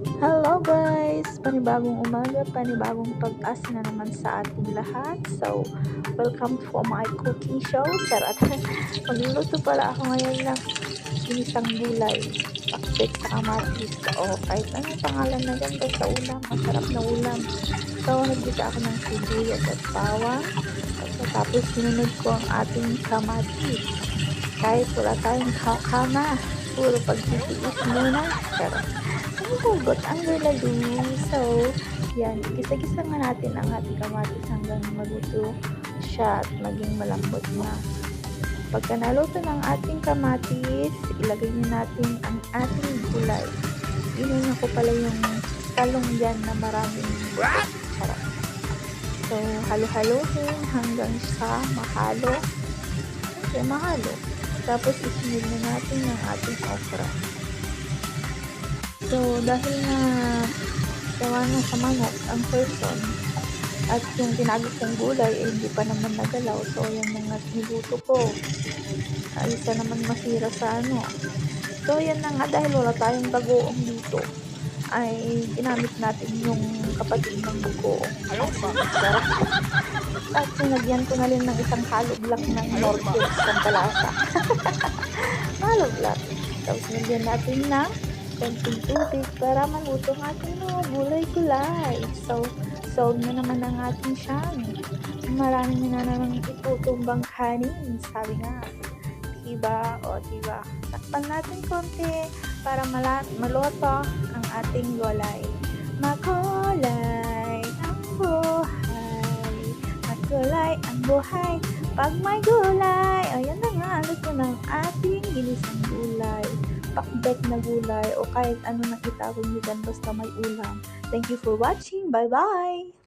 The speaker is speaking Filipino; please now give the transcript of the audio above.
Hello guys! Panibagong umaga, panibagong pag-asa na naman sa ating lahat. So, welcome to my cooking show. Charot! Magluluto pala ako ngayon ng ginisang gulay. Pakbet sa kamatis. O kahit anong pangalan na dyan basta ulam. Masarap na ulam. So, nagbita ako ng sibuyas at bawang. Tapos sinunod ko ang ating kamatis. Kahit wala tayong kama. Puro pagtitiis muna. Charot! Hugot ang laladu. So, yan. Gisa-gisa nga natin ang ating kamatis hanggang maluto siya at maging malambot na. Pagka naluto ng ating kamatis, ilagay na natin ang ating gulay. Inunan ko pala yung talong dyan na maraming sarap. So, halo-halohin hanggang sa mahalo. Okay, mahalo. Tapos, isunod na natin ang ating okra. So, dahil na gawa na sa manok ang person at yung tinagos kong gulay ay hindi pa naman nagalaw. So, yan yung niluto ko. Isa naman masira sa ano. So, yan na nga dahil wala tayong bagoong dito ay ginamit natin yung kapatid ng bagoong. At sinagyan ko na rin ng isang hollow block ng Nortex ng palasa. Hollow block. Tapos sinagyan natin ng konting tubig para maluto ang ating mga gulay-gulay. So, solve na naman ang ating siyang. Marami na naman itutumbang kanin. Sabi nga, diba? O, diba? Takpan natin konti para maluto ang ating gulay. Makulay ang buhay. Makulay ang buhay. Pag may gulay. Ayan na nga, luto ng ating ginisang gulay. Pakbet na gulay o kahit ano na itawag nyo dyan basta may ulam. Thank you for watching. Bye-bye!